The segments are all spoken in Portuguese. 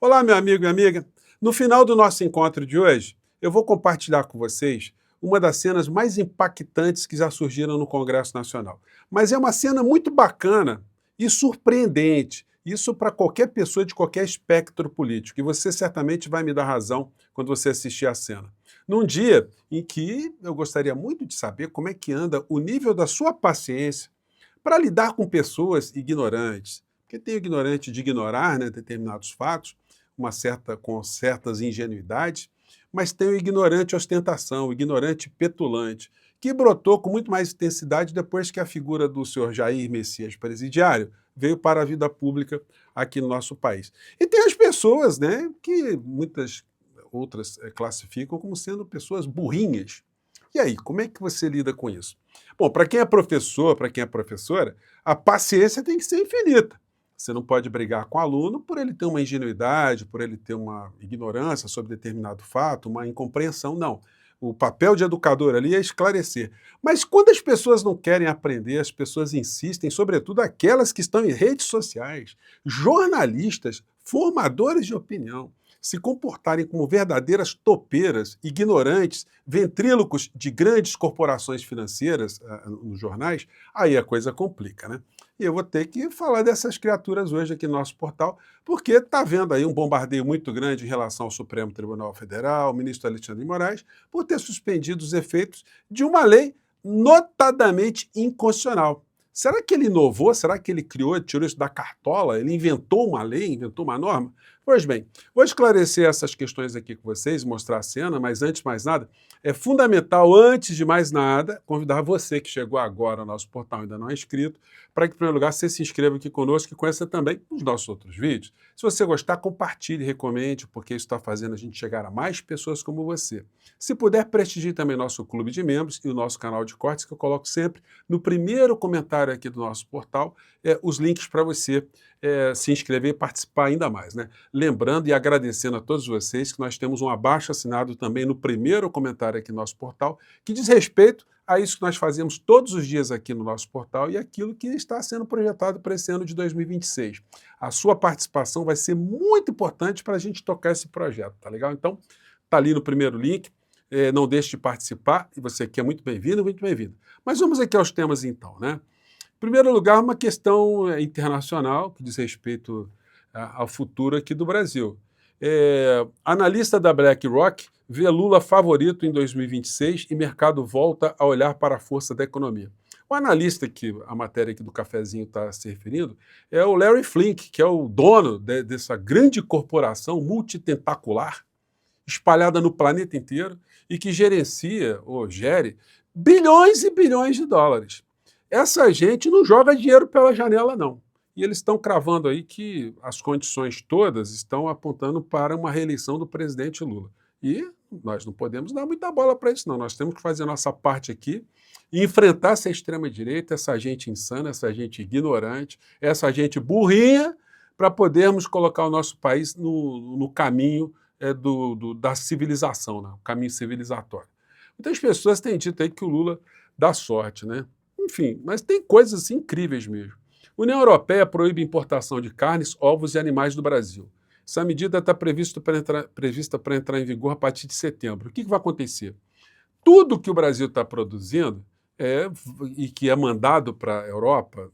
Olá, meu amigo e amiga. No final do nosso encontro de hoje, eu vou compartilhar com vocês uma das cenas mais impactantes que já surgiram no Congresso Nacional. Mas é uma cena muito bacana e surpreendente. Isso para qualquer pessoa de qualquer espectro político. E você certamente vai me dar razão quando você assistir a cena. Num dia em que eu gostaria muito de saber como é que anda o nível da sua paciência para lidar com pessoas ignorantes. Porque tem o ignorante de ignorar, né, determinados fatos, com certas ingenuidades, mas tem o ignorante ostentação, o ignorante petulante, que brotou com muito mais intensidade depois que a figura do senhor Jair Messias Presidiário veio para a vida pública aqui no nosso país. E tem as pessoas, né, que muitas outras classificam como sendo pessoas burrinhas. E aí, como é que você lida com isso? Bom, para quem é professor, para quem é professora, a paciência tem que ser infinita. Você não pode brigar com o aluno por ele ter uma ingenuidade, por ele ter uma ignorância sobre determinado fato, uma incompreensão, não. O papel de educador ali é esclarecer. Mas quando as pessoas não querem aprender, as pessoas insistem, sobretudo aquelas que estão em redes sociais, jornalistas, formadores de opinião, se comportarem como verdadeiras topeiras, ignorantes, ventrílocos de grandes corporações financeiras nos jornais, aí a coisa complica, né? E eu vou ter que falar dessas criaturas hoje aqui no nosso portal, porque está havendo aí um bombardeio muito grande em relação ao Supremo Tribunal Federal, o ministro Alexandre de Moraes, por ter suspendido os efeitos de uma lei notadamente inconstitucional. Será que ele inovou? Será que ele criou, tirou isso da cartola? Ele inventou uma lei, inventou uma norma? Pois bem, vou esclarecer essas questões aqui com vocês, mostrar a cena, mas antes de mais nada, é fundamental, antes de mais nada, convidar você que chegou agora ao nosso portal e ainda não é inscrito, para que, em primeiro lugar, você se inscreva aqui conosco e conheça também os nossos outros vídeos. Se você gostar, compartilhe, recomende, porque isso está fazendo a gente chegar a mais pessoas como você. Se puder, prestigie também nosso clube de membros e o nosso canal de cortes, que eu coloco sempre no primeiro comentário aqui do nosso portal, os links para você se inscrever e participar ainda mais, né? Lembrando e agradecendo a todos vocês que nós temos um abaixo-assinado também no primeiro comentário aqui no nosso portal, que diz respeito a isso que nós fazemos todos os dias aqui no nosso portal e aquilo que está sendo projetado para esse ano de 2026. A sua participação vai ser muito importante para a gente tocar esse projeto, tá legal? Então, tá ali no primeiro link, não deixe de participar, e você aqui é muito bem-vindo, muito bem-vindo. Mas vamos aqui aos temas então, né? Em primeiro lugar, uma questão internacional que diz respeito ao futuro aqui do Brasil. Analista da BlackRock vê Lula favorito em 2026 e mercado volta a olhar para a força da economia. O analista que a matéria aqui do cafezinho está se referindo é o Larry Flink, que é o dono dessa grande corporação multitentacular, espalhada no planeta inteiro e que gerencia ou gere bilhões e bilhões de dólares. Essa gente não joga dinheiro pela janela, não. E eles estão cravando aí que as condições todas estão apontando para uma reeleição do presidente Lula. E nós não podemos dar muita bola para isso, não. Nós temos que fazer a nossa parte aqui e enfrentar essa extrema-direita, essa gente insana, essa gente ignorante, essa gente burrinha, para podermos colocar o nosso país no caminho da civilização, né? O caminho civilizatório. Muitas pessoas têm dito aí que o Lula dá sorte, né? Enfim, mas tem coisas assim, incríveis mesmo. A União Europeia proíbe importação de carnes, ovos e animais do Brasil. Essa medida está prevista para entrar em vigor a partir de setembro. O que vai acontecer? Tudo que o Brasil está produzindo e que é mandado para a Europa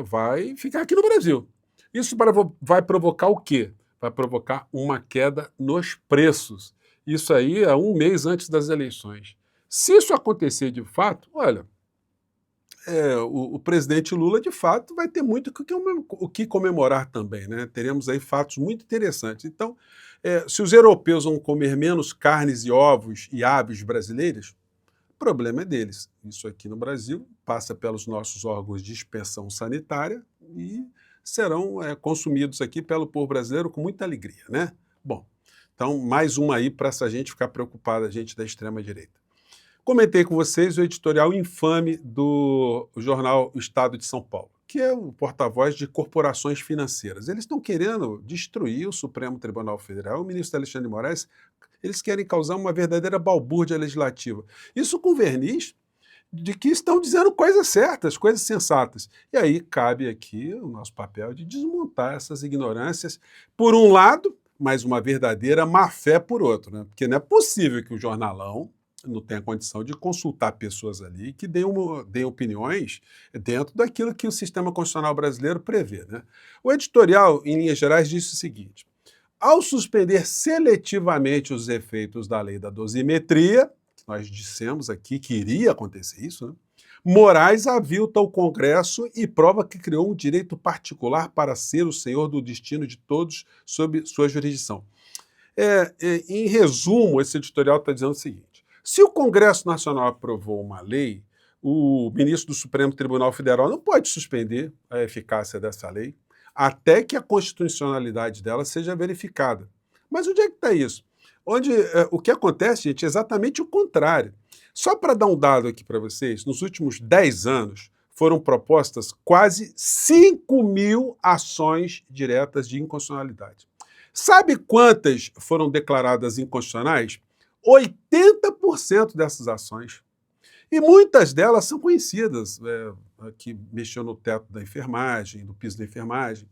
vai ficar aqui no Brasil. Isso vai provocar o quê? Vai provocar uma queda nos preços. Isso aí é um mês antes das eleições. Se isso acontecer de fato, olha, o presidente Lula, de fato, vai ter muito o que comemorar também, né? Teremos aí fatos muito interessantes. Então, se os europeus vão comer menos carnes e ovos e aves brasileiras, o problema é deles. Isso aqui no Brasil passa pelos nossos órgãos de inspeção sanitária e serão consumidos aqui pelo povo brasileiro com muita alegria, né? Bom, então mais uma aí para essa gente ficar preocupada, a gente da extrema-direita. Comentei com vocês o editorial infame do jornal Estado de São Paulo, que é o porta-voz de corporações financeiras. Eles estão querendo destruir o Supremo Tribunal Federal, o ministro Alexandre de Moraes, eles querem causar uma verdadeira balbúrdia legislativa. Isso com verniz de que estão dizendo coisas certas, coisas sensatas. E aí cabe aqui o nosso papel de desmontar essas ignorâncias, por um lado, mas uma verdadeira má-fé por outro, né? Porque não é possível que o jornalão não tenha condição de consultar pessoas ali que deem opiniões dentro daquilo que o sistema constitucional brasileiro prevê, né? O editorial, em linhas gerais, disse o seguinte: ao suspender seletivamente os efeitos da lei da dosimetria, que nós dissemos aqui que iria acontecer isso, né? Moraes avilta o Congresso e prova que criou um direito particular para ser o senhor do destino de todos sob sua jurisdição. Em resumo, esse editorial está dizendo o seguinte: se o Congresso Nacional aprovou uma lei, o ministro do Supremo Tribunal Federal não pode suspender a eficácia dessa lei até que a constitucionalidade dela seja verificada. Mas onde é que está isso? O que acontece, gente, é exatamente o contrário. Só para dar um dado aqui para vocês, nos últimos 10 anos foram propostas quase 5.000 ações diretas de inconstitucionalidade. Sabe quantas foram declaradas inconstitucionais? 80% dessas ações. E muitas delas são conhecidas, que mexeu no teto da enfermagem, do piso da enfermagem,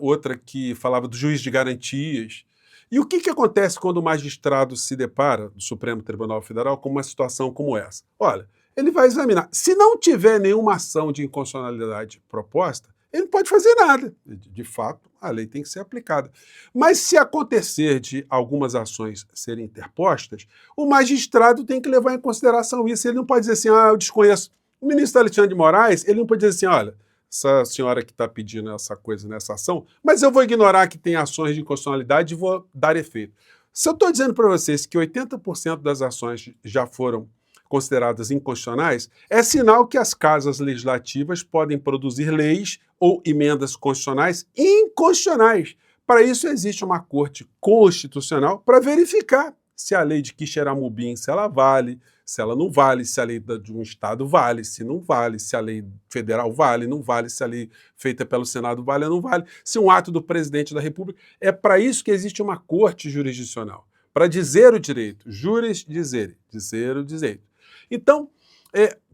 outra que falava do juiz de garantias. E o que acontece quando o magistrado se depara, do Supremo Tribunal Federal, com uma situação como essa? Olha, ele vai examinar. Se não tiver nenhuma ação de inconstitucionalidade proposta, ele não pode fazer nada. De fato, a lei tem que ser aplicada. Mas se acontecer de algumas ações serem interpostas, o magistrado tem que levar em consideração isso. Ele não pode dizer assim, eu desconheço. O ministro Alexandre de Moraes, ele não pode dizer assim, olha, essa senhora que está pedindo essa coisa nessa ação, mas eu vou ignorar que tem ações de inconstitucionalidade e vou dar efeito. Se eu estou dizendo para vocês que 80% das ações já foram consideradas inconstitucionais, é sinal que as casas legislativas podem produzir leis ou emendas constitucionais inconstitucionais. Para isso existe uma corte constitucional para verificar se a lei de Quixeramobim, se ela vale, se ela não vale, se a lei de um estado vale, se não vale, se a lei federal vale, não vale, se a lei feita pelo Senado vale ou não vale, se um ato do presidente da República. É para isso que existe uma corte jurisdicional, para dizer o direito, juris dizere, dizer o direito. Então,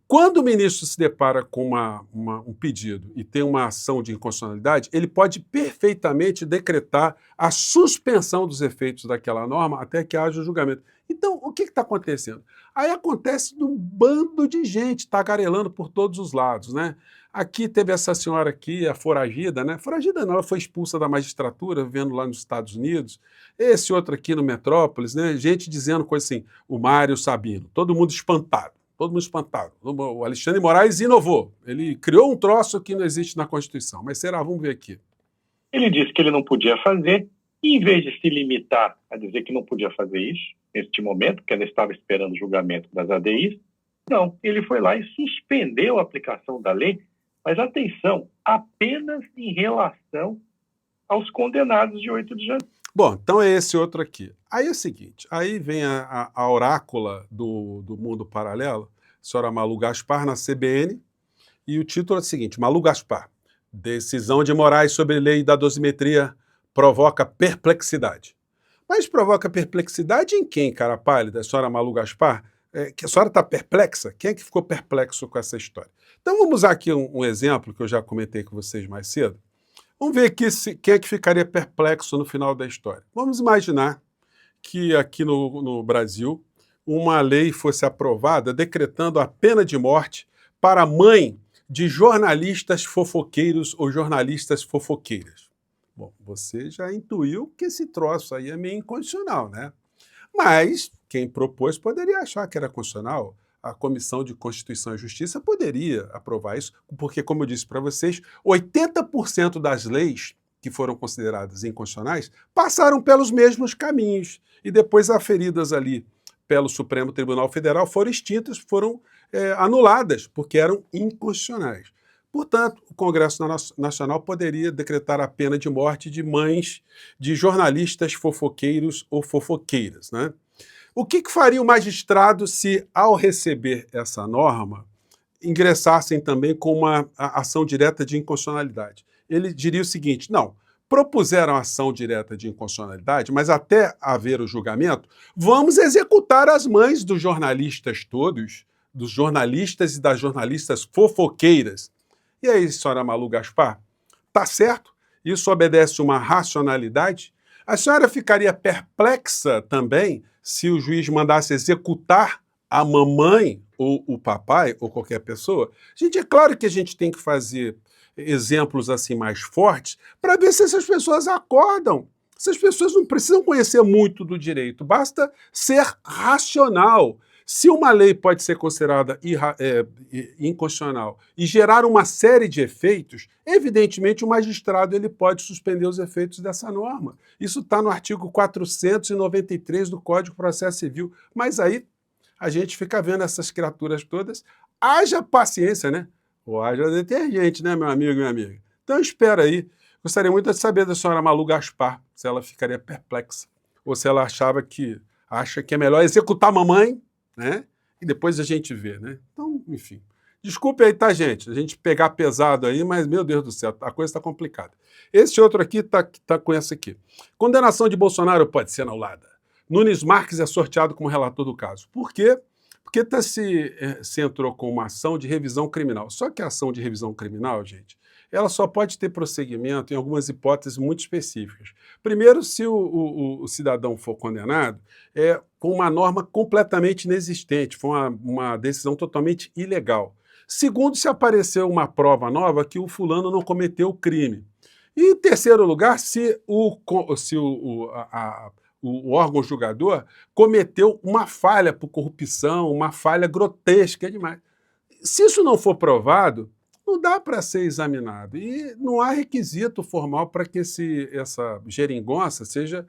quando o ministro se depara com um pedido e tem uma ação de inconstitucionalidade, ele pode perfeitamente decretar a suspensão dos efeitos daquela norma até que haja o julgamento. Então, o que está acontecendo? Aí acontece um bando de gente tagarelando por todos os lados, né? Aqui teve essa senhora aqui, a foragida, né? Foragida não, ela foi expulsa da magistratura, vivendo lá nos Estados Unidos. Esse outro aqui no Metrópolis, né? Gente dizendo coisa assim, o Mário Sabino, todo mundo espantado. Todo mundo espantado. O Alexandre de Moraes inovou. Ele criou um troço que não existe na Constituição. Mas será? Vamos ver aqui. Ele disse que ele não podia fazer, e em vez de se limitar a dizer que não podia fazer isso, neste momento, porque ele estava esperando o julgamento das ADIs, não, ele foi lá e suspendeu a aplicação da lei, mas atenção, apenas em relação aos condenados de 8 de janeiro. Bom, então é esse outro aqui. Aí é o seguinte, aí vem a orácula do mundo paralelo, a senhora Malu Gaspar, na CBN, e o título é o seguinte: Malu Gaspar, decisão de Moraes sobre lei da dosimetria provoca perplexidade. Mas provoca perplexidade em quem, cara pálida? A senhora Malu Gaspar? Que a senhora está perplexa? Quem é que ficou perplexo com essa história? Então vamos usar aqui um exemplo que eu já comentei com vocês mais cedo. Vamos ver aqui quem é que ficaria perplexo no final da história. Vamos imaginar que aqui no Brasil uma lei fosse aprovada decretando a pena de morte para a mãe de jornalistas fofoqueiros ou jornalistas fofoqueiras. Bom, você já intuiu que esse troço aí é meio inconstitucional, né? Mas quem propôs poderia achar que era constitucional. A Comissão de Constituição e Justiça poderia aprovar isso, porque, como eu disse para vocês, 80% das leis que foram consideradas inconstitucionais passaram pelos mesmos caminhos e depois aferidas ali pelo Supremo Tribunal Federal foram extintas, foram anuladas, porque eram inconstitucionais. Portanto, o Congresso Nacional poderia decretar a pena de morte de mães de jornalistas fofoqueiros ou fofoqueiras, né? O que faria o magistrado se, ao receber essa norma, ingressassem também com uma ação direta de inconstitucionalidade? Ele diria o seguinte: não, propuseram ação direta de inconstitucionalidade, mas até haver o julgamento, vamos executar as mães dos jornalistas todos, dos jornalistas e das jornalistas fofoqueiras. E aí, senhora Malu Gaspar, tá certo? Isso obedece uma racionalidade? A senhora ficaria perplexa também se o juiz mandasse executar a mamãe ou o papai ou qualquer pessoa? Gente, é claro que a gente tem que fazer exemplos assim mais fortes para ver se essas pessoas acordam. Essas pessoas não precisam conhecer muito do direito, basta ser racional. Se uma lei pode ser considerada inconstitucional e gerar uma série de efeitos, evidentemente o magistrado ele pode suspender os efeitos dessa norma. Isso está no artigo 493 do Código de Processo Civil. Mas aí a gente fica vendo essas criaturas todas. Haja paciência, né? Ou haja detergente, né, meu amigo e minha amiga? Então espera aí. Gostaria muito de saber da senhora Malu Gaspar, se ela ficaria perplexa, ou se ela acha que é melhor executar a mamãe, né? E depois a gente vê, né? Então, enfim. Desculpe aí, tá, gente? A gente pegar pesado aí, mas, meu Deus do céu, a coisa está complicada. Esse outro aqui tá com essa aqui. Condenação de Bolsonaro pode ser anulada. Nunes Marques é sorteado como relator do caso. Por quê? Porque se entrou com uma ação de revisão criminal. Só que a ação de revisão criminal, gente, ela só pode ter prosseguimento em algumas hipóteses muito específicas. Primeiro, se o cidadão for condenado, com uma norma completamente inexistente, foi uma decisão totalmente ilegal. Segundo, se aparecer uma prova nova que o fulano não cometeu o crime. E em terceiro lugar, se o órgão julgador cometeu uma falha por corrupção, uma falha grotesca demais. Se isso não for provado, não dá para ser examinado. E não há requisito formal para que essa geringonça seja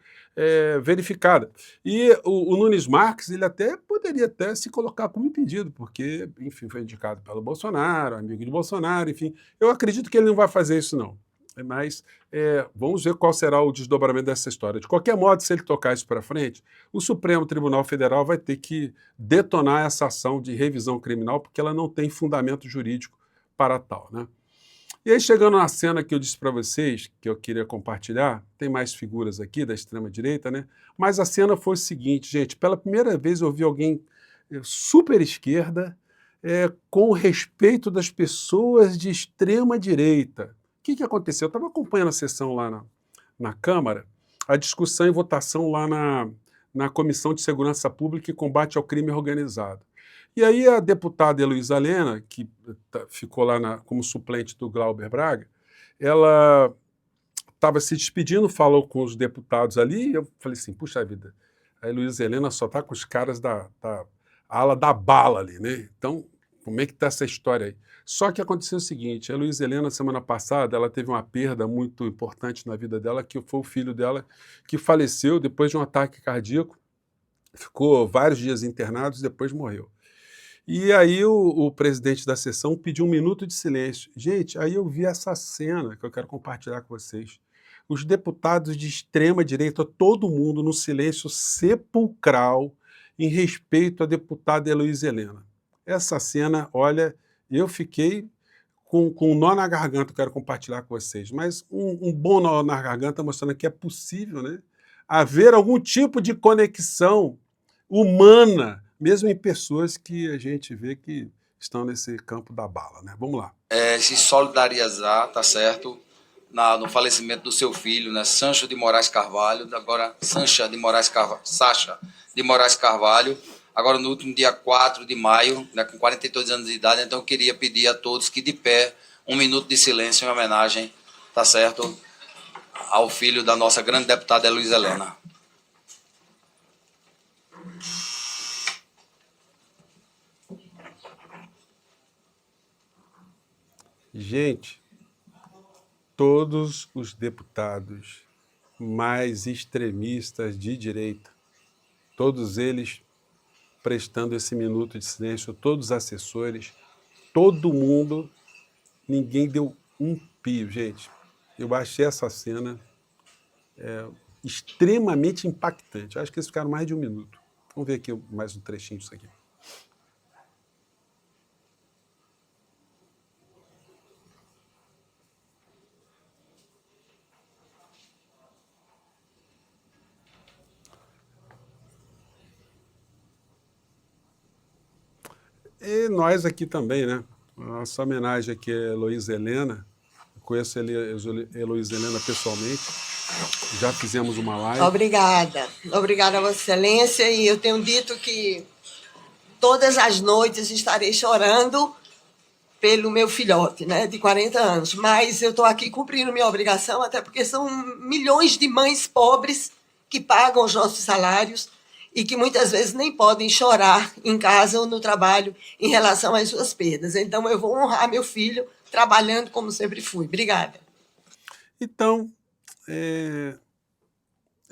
verificada. E o Nunes Marques, ele poderia se colocar como impedido, porque, enfim, foi indicado pelo Bolsonaro, amigo de Bolsonaro, enfim. Eu acredito que ele não vai fazer isso, não. Mas vamos ver qual será o desdobramento dessa história. De qualquer modo, se ele tocar isso para frente, o Supremo Tribunal Federal vai ter que detonar essa ação de revisão criminal, porque ela não tem fundamento jurídico para tal, né? E aí, chegando na cena que eu disse para vocês, que eu queria compartilhar, tem mais figuras aqui da extrema-direita, né? Mas a cena foi o seguinte, gente, pela primeira vez eu vi alguém super esquerda com respeito das pessoas de extrema-direita. O que aconteceu? Eu estava acompanhando a sessão lá na Câmara, a discussão e votação lá na Comissão de Segurança Pública e Combate ao Crime Organizado. E aí a deputada Heloísa Helena, que ficou lá como suplente do Glauber Braga, ela estava se despedindo, falou com os deputados ali, e eu falei assim, puxa vida, a Heloísa Helena só está com os caras da ala da bala ali, né? Então, como é que está essa história aí? Só que aconteceu o seguinte, a Heloísa Helena, semana passada, ela teve uma perda muito importante na vida dela, que foi o filho dela que faleceu depois de um ataque cardíaco, ficou vários dias internado e depois morreu. E aí o presidente da sessão pediu 1 minuto de silêncio. Gente, aí eu vi essa cena que eu quero compartilhar com vocês. Os deputados de extrema direita, todo mundo no silêncio sepulcral em respeito à deputada Heloísa Helena. Essa cena, olha, eu fiquei com um nó na garganta, eu quero compartilhar com vocês. Mas um bom nó na garganta mostrando que é possível, né, haver algum tipo de conexão humana, mesmo em pessoas que a gente vê que estão nesse campo da bala, né? Vamos lá. Se solidarizar, tá certo, no falecimento do seu filho, né, Sancho de Moraes Carvalho, agora Sacha de Moraes Carvalho, agora no último dia 4 de maio, né, com 42 anos de idade. Então eu queria pedir a todos que de pé, 1 minuto de silêncio em homenagem, tá certo, ao filho da nossa grande deputada Heloísa Helena. Gente, todos os deputados mais extremistas de direita, todos eles prestando esse minuto de silêncio, todos os assessores, todo mundo, ninguém deu um pio, gente. Eu achei essa cena extremamente impactante. Acho que eles ficaram mais de 1 minuto. Vamos ver aqui mais um trechinho disso aqui. E nós aqui também, né? Nossa homenagem aqui é Heloísa Helena. Eu conheço a Heloísa Helena pessoalmente. Já fizemos uma live. Obrigada. Obrigada, Vossa Excelência. E eu tenho dito que todas as noites estarei chorando pelo meu filhote, né, de 40 anos. Mas eu estou aqui cumprindo minha obrigação, até porque são milhões de mães pobres que pagam os nossos salários e que muitas vezes nem podem chorar em casa ou no trabalho em relação às suas perdas. Então, eu vou honrar meu filho trabalhando como sempre fui. Obrigada. Então, é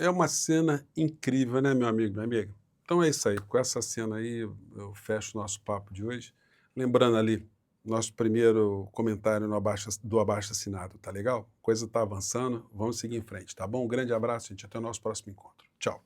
uma cena incrível, né, meu amigo, minha amiga? Então é isso aí. Com essa cena aí, eu fecho o nosso papo de hoje. Lembrando ali, nosso primeiro comentário do abaixo-assinado, tá legal? A coisa tá avançando, vamos seguir em frente, tá bom? Um grande abraço, gente. Até o nosso próximo encontro. Tchau.